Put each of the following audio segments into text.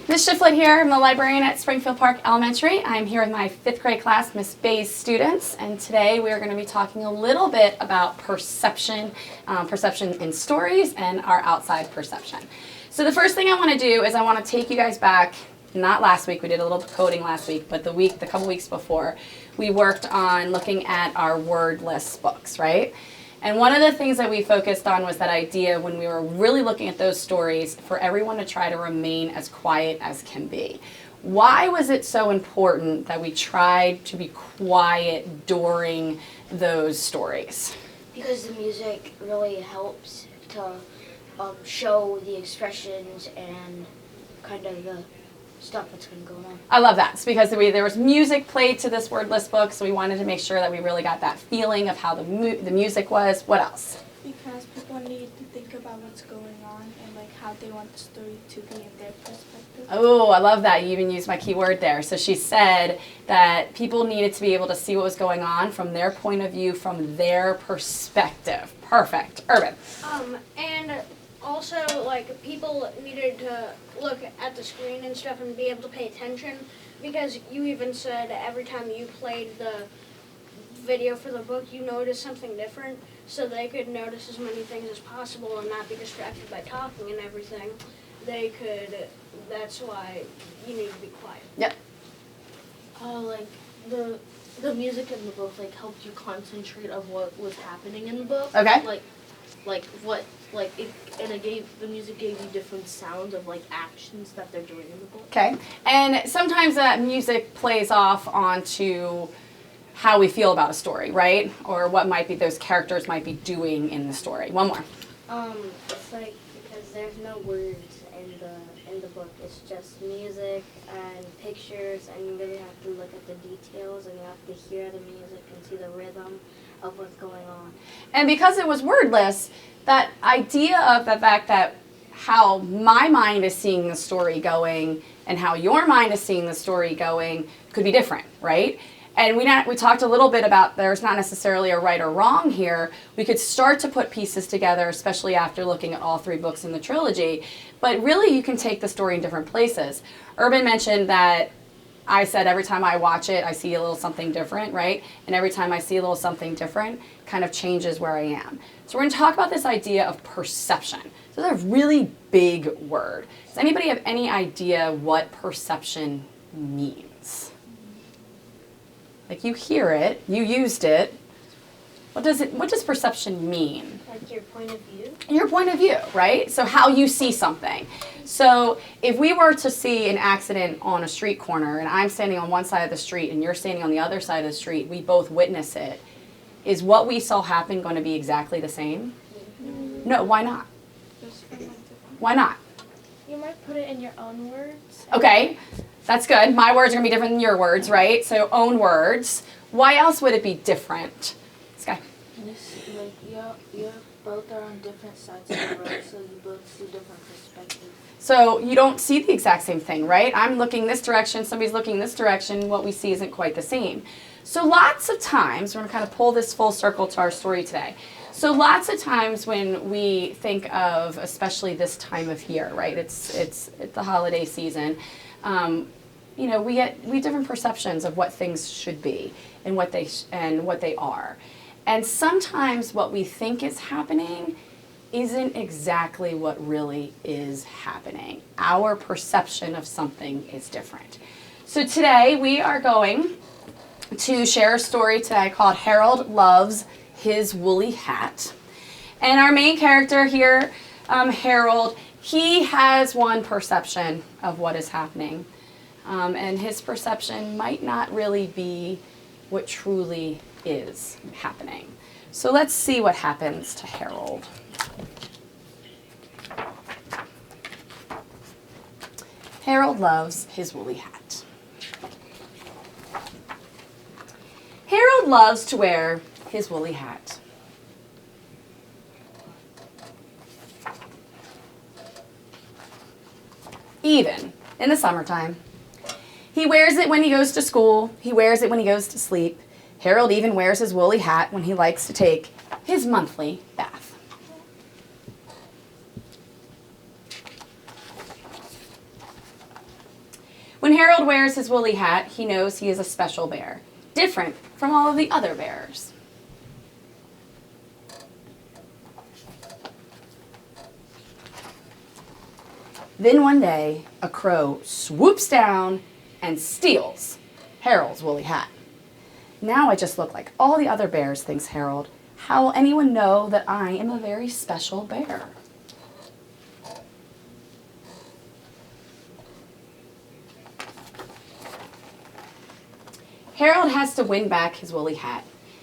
Miss Shifflett here. I'm the librarian at Springfield Park Elementary. I'm here with my 5th grade class, Miss Bay's students, and today we are going to be talking a little bit about perception, perception in stories and our outside perception. So the first thing I want to do is I want to take you guys back, not last week, we did a little coding last week, but the couple weeks before, we worked on looking at our word list books, right? And one of the things that we focused on was that idea when we were really looking at those stories for everyone to try to remain as quiet as can be. Why was it so important that we tried to be quiet during those stories? Because the music really helps to show the expressions and kind of the stuff that's going to go on. I love that. It's because there was music played to this word list book, so we wanted to make sure that we really got that feeling of how the music was. What else? Because people need to think about what's going on and like how they want the story to be in their perspective. Oh, I love that. You even used my key word there. So she said that people needed to be able to see what was going on from their point of view, from their perspective. Perfect. Urban. And also, like, people needed to look at the screen and stuff and be able to pay attention, because you even said every time you played the video for the book, you noticed something different, so they could notice as many things as possible and not be distracted by talking and everything. That's why you need to be quiet. Yep. Like the music in the book helped you concentrate of what was happening in the book. Okay. The music gave you different sounds of actions that they're doing in the book. Okay. And sometimes that music plays off onto how we feel about a story, right? Or what might be those characters might be doing in the story. One more. It's because there's no words in the book. It's just music and pictures, and you really have to look at the details, and you have to hear the music and see the rhythm of what's going on. And because it was wordless, that idea of the fact that how my mind is seeing the story going and how your mind is seeing the story going could be different, right? And we talked a little bit about there's not necessarily a right or wrong here. We could start to put pieces together, especially after looking at all 3 books in the trilogy. But really, you can take the story in different places. Urban mentioned that I said every time I watch it, I see a little something different, right? And every time I see a little something different, kind of changes where I am. So we're going to talk about this idea of perception. So it's a really big word. Does anybody have any idea what perception means? Like, you hear it, you used it. What does perception mean? Like your point of view? Your point of view, right? So how you see something. So if we were to see an accident on a street corner and I'm standing on one side of the street and you're standing on the other side of the street, we both witness it. Is what we saw happen going to be exactly the same? No, why not? Why not? You might put it in your own words. Okay, that's good. My words are going to be different than your words, right? So own words. Why else would it be different? Sky. You both are on different sides of the road, so you both see different perspectives. So you don't see the exact same thing, right? I'm looking this direction, somebody's looking this direction, what we see isn't quite the same. So lots of times, we're going to kind of pull this full circle to our story today. So lots of times when we think of, especially this time of year, right? It's the holiday season. We get different perceptions of what things should be and what they are. And sometimes what we think is happening isn't exactly what really is happening. Our perception of something is different. So today we are going to share a story today called Harold Loves His Woolly Hat. And our main character here, Harold, he has one perception of what is happening. And his perception might not really be what truly is happening. So let's see what happens to Harold. Harold loves his woolly hat. Harold loves to wear his woolly hat. Even in the summertime. He wears it when he goes to school. He wears it when he goes to sleep. Harold even wears his woolly hat when he likes to take his monthly bath. Harold wears his woolly hat, he knows he is a special bear, different from all of the other bears. Then one day, a crow swoops down and steals Harold's woolly hat. Now I just look like all the other bears, thinks Harold. How will anyone know that I am a very special bear? Harold has to win back his woolly hat.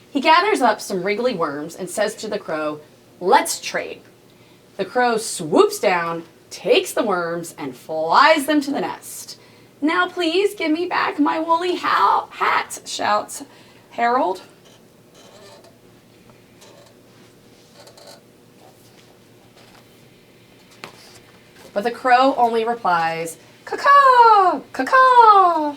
He gathers up some wriggly worms and says to the crow, "Let's trade." The crow swoops down, takes the worms, and flies them to the nest. "Now please give me back my woolly hat," shouts Harold. But the crow only replies, "Caw-caw, caw-caw."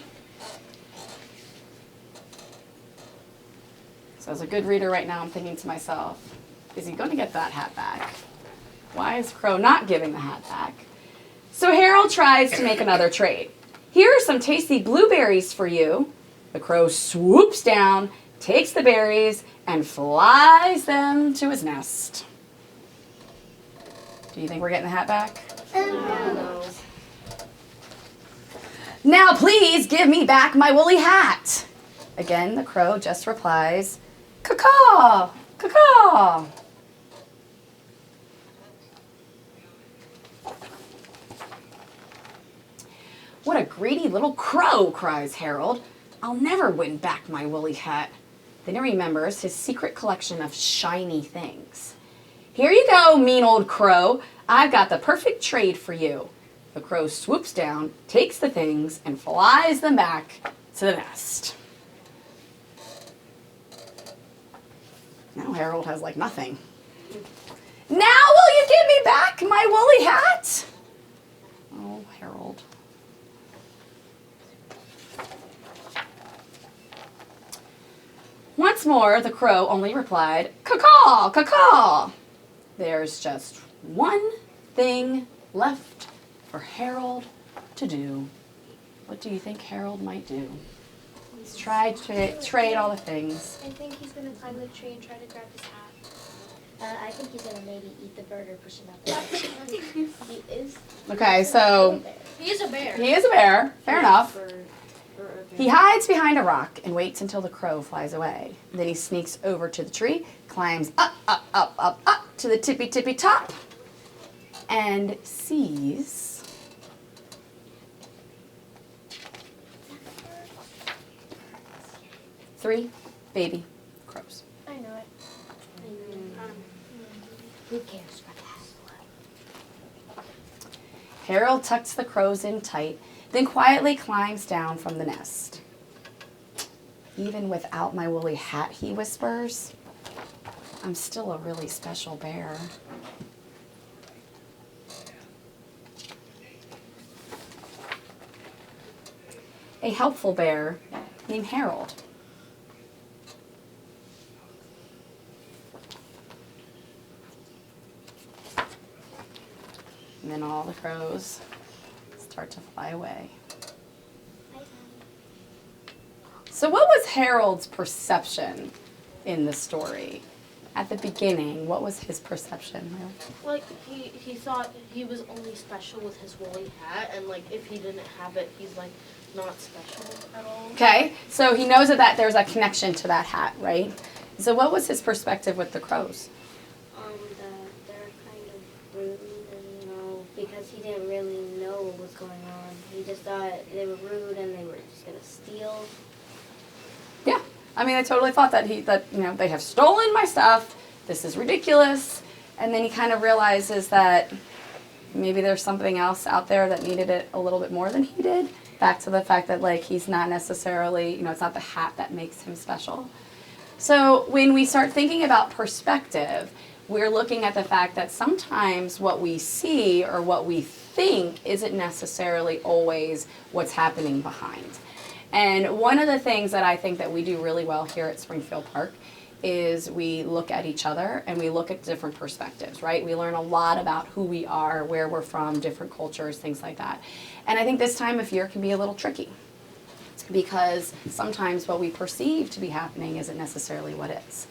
So as a good reader right now, I'm thinking to myself, is he going to get that hat back? Why is Crow not giving the hat back? So Harold tries to make another trade. "Here are some tasty blueberries for you." The crow swoops down, takes the berries, and flies them to his nest. Do you think we're getting the hat back? No. "Now please give me back my woolly hat." Again, the crow just replies, "Caw-caw, caw-caw." "What a greedy little crow," cries Harold. "I'll never win back my woolly hat." Then he remembers his secret collection of shiny things. "Here you go, mean old crow. I've got the perfect trade for you." The crow swoops down, takes the things, and flies them back to the nest. Now Harold has like nothing. "Now will you give me back my woolly hat?" Oh, Harold. Once more, the crow only replied, "Caw-caw, caw-caw." There's just one thing left for Harold to do. What do you think Harold might do? He's tried to trade all the things. I think he's gonna climb the tree and try to grab his hat. I think he's gonna maybe eat the bird or push him out the way. He is. Okay, so He is a bear. he is a bear. Fair enough. Or He hides behind a rock and waits until the crow flies away. Then he sneaks over to the tree, climbs up, up, up, up, up to the tippy, tippy top, and sees three baby crows. I know it. Who cares about that? Harold tucks the crows in tight, then quietly climbs down from the nest. "Even without my woolly hat," he whispers, "I'm still a really special bear." A helpful bear named Harold. And then all the crows start to fly away. So what was Harold's perception in the story? At the beginning, what was his perception? Like, he thought he was only special with his woolly hat, and like, if he didn't have it, he's like, not special at all. Okay, so he knows that there's a connection to that hat, right? So what was his perspective with the crows? That they're kind of rude, and because he didn't really know what was going on. He just thought they were rude and they were just gonna steal. Yeah, I mean, I totally thought that they have stolen my stuff. This is ridiculous. And then he kind of realizes that maybe there's something else out there that needed it a little bit more than he did. Back to the fact that like he's not necessarily, it's not the hat that makes him special. So when we start thinking about perspective, we're looking at the fact that sometimes what we see or what we think isn't necessarily always what's happening behind. And one of the things that I think that we do really well here at Springfield Park is we look at each other and we look at different perspectives, right? We learn a lot about who we are, where we're from, different cultures, things like that. And I think this time of year can be a little tricky because sometimes what we perceive to be happening isn't necessarily what is.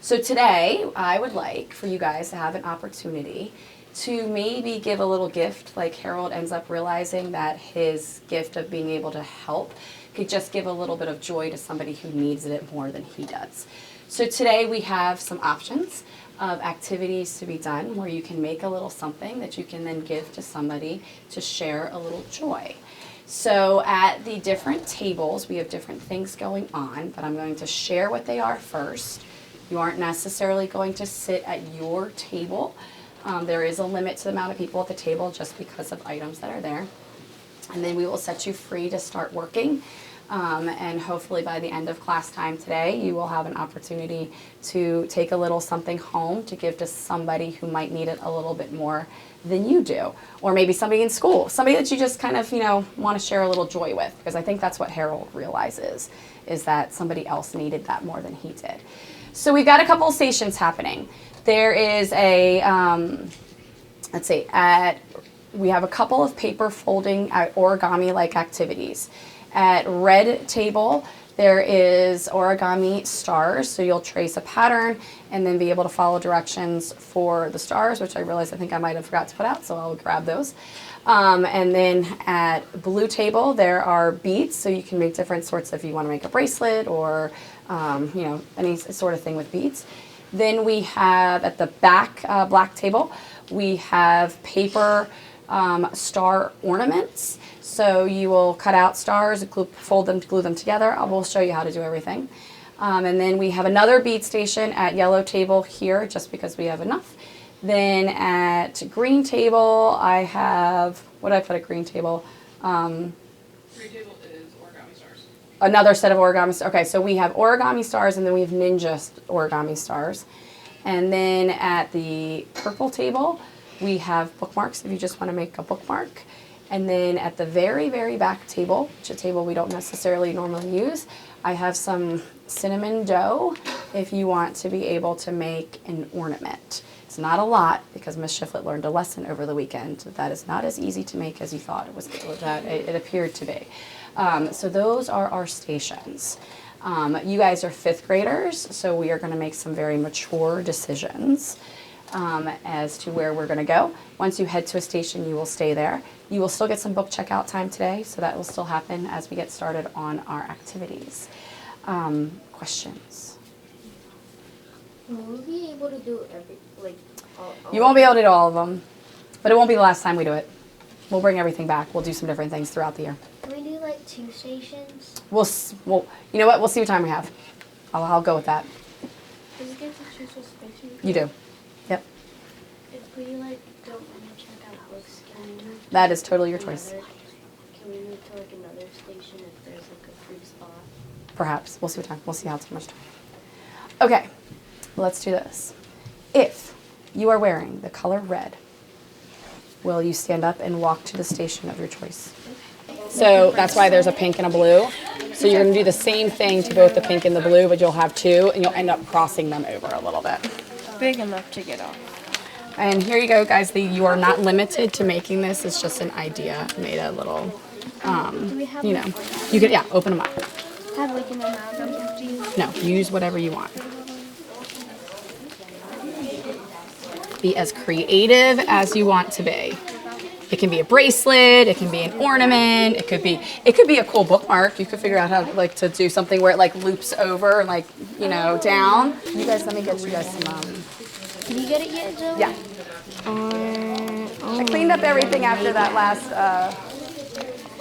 So today, I would like for you guys to have an opportunity to maybe give a little gift, like Harold ends up realizing that his gift of being able to help could just give a little bit of joy to somebody who needs it more than he does. So today we have some options of activities to be done where you can make a little something that you can then give to somebody to share a little joy. So at the different tables, we have different things going on, but I'm going to share what they are first. You aren't necessarily going to sit at your table. There is a limit to the amount of people at the table just because of items that are there. And then we will set you free to start working. And hopefully by the end of class time today, you will have an opportunity to take a little something home to give to somebody who might need it a little bit more than you do. Or maybe somebody in school, somebody that you just kind of, want to share a little joy with. Because I think that's what Harold realizes, is that somebody else needed that more than he did. So we've got a couple of stations happening. There is a, we have a couple of paper folding origami-like activities. At red table, there is origami stars, so you'll trace a pattern and then be able to follow directions for the stars, which I realize I think I might have forgot to put out, so I'll grab those. And then at blue table, there are beads, so you can make different sorts if you want to make a bracelet or, any sort of thing with beads. Then we have at the back black table, we have paper star ornaments. So you will cut out stars, fold them, glue them together. I will show you how to do everything. And then we have another bead station at yellow table here, just because we have enough. Then at green table, I have, what did I put at green table? Green table is origami stars. Another set of origami stars. Okay, so we have origami stars and then we have ninja origami stars. And then at the purple table, we have bookmarks if you just want to make a bookmark. And then at the very, very back table, which is a table we don't necessarily normally use, I have some cinnamon dough if you want to be able to make an ornament. It's not a lot because Miss Shifflett learned a lesson over the weekend that is not as easy to make as you thought it was, that it appeared to be. So those are our stations. You guys are 5th graders, so we are going to make some very mature decisions as to where we're going to go. Once you head to a station, you will stay there. You will still get some book checkout time today, so that will still happen as we get started on our activities. Questions? Will we be able to do all You won't be able to do all of them, but it won't be the last time we do it. We'll bring everything back. We'll do some different things throughout the year. Can we do 2 stations? We'll you know what? We'll see what time we have. I'll go with that. Does it get to choose what station? You do. Yep. If we don't want to check out books, can we move? That is totally your choice. Can we move to another station if there's a free spot? Perhaps. We'll see what time. We'll see how much time. Okay. Let's do this. If you are wearing the color red, will you stand up and walk to the station of your choice? So that's why there's a pink and a blue. So you're going to do the same thing to both the pink and the blue, but you'll have 2, and you'll end up crossing them over a little bit. Big enough to get off. And here you go, guys. You are not limited to making this. It's just an idea. I made a little, you can, open them up. Have an amount we have to use? No, use whatever you want. Be as creative as you want to be. It can be a bracelet, it can be an ornament, it could be a cool bookmark. You could figure out how to do something where it loops over and down. You guys, let me get you guys some Did you get it yet, Joe? yeah. I cleaned up everything after that last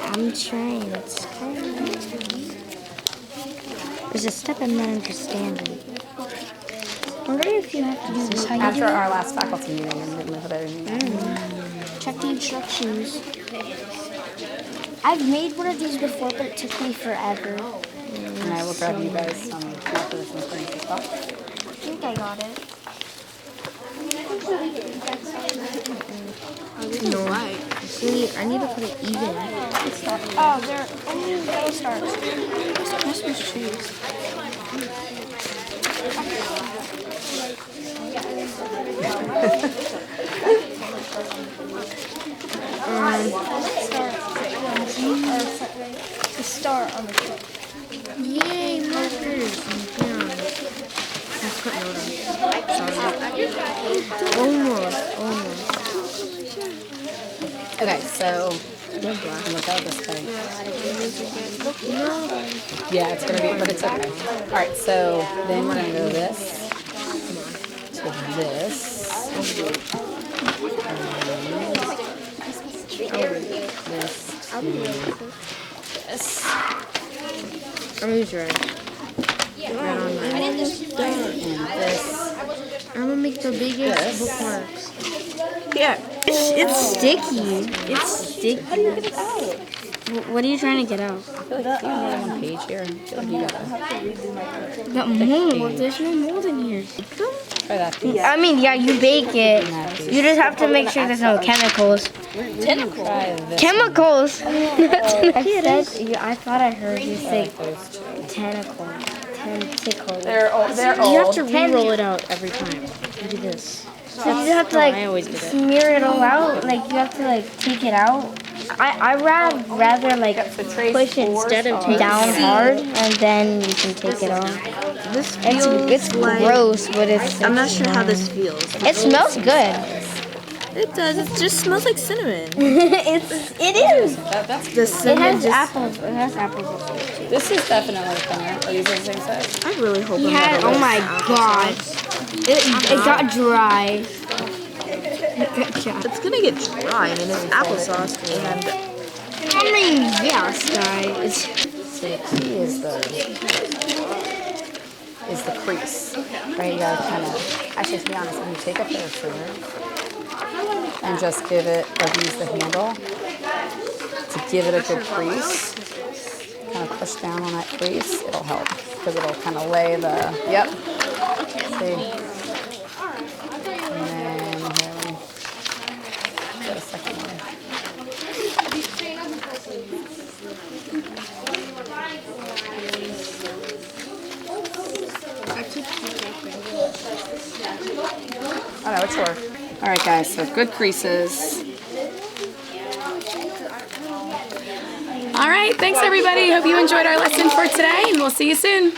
I'm trying. It's kind of... There's a step I'm not understanding. I wonder if you have to do this. How you after do it? our last faculty meeting. Check the instructions. I've made one of these before, but it took me forever. And I will grab you guys some markers and things as well. I think I got it. No light. See, I need to put it even. Oh, they're only yellow stars. Christmas trees. The star on the top. Yay, markers! Almost. Okay, so look out this thing. Yeah, it's gonna be, but it's okay. All right, so then we're gonna go this to this. This. I'm gonna try. And this. I'm gonna make the biggest bookmarks. Yeah, it's sticky. It's sticky. How do you get it out? What are you trying to get out? I feel like you have more than one page here. I feel like you Got mold. There's no mold in here. try that piece. I mean, yeah, you bake it. You just have to make sure there's no chemicals. Try this. Chemicals. I thought I heard you say tentacles. Tentacles. They're old. You have to re-roll it out every time. You do this. So you just have to I always did it. smear it all out. Like you have to take it out. I rather push Instead of taking down hard and then you can take it off. This feels It's gross, but it's. I'm not sure how this feels. It smells good. It does. It just smells like cinnamon. It is. The It cinnamon has apples. It has apples. This is definitely thinner. Are these the same size? I really hope Oh my god. It got dry. It's gonna get dry. I mean, it's applesauce and I mean, yes, guys. See, key is the crease. Right? You gotta kind of. Actually, to be honest, when you take a pair of scissors and just give it, use the handle to give it a good crease. Kind of push down on that crease. It'll help because it'll kind of lay the. Yep. See. And then here, let me get a second one. Oh no, it's work. All right, guys. So good creases. All right. Thanks, everybody. Hope you enjoyed our lesson for today, and we'll see you soon.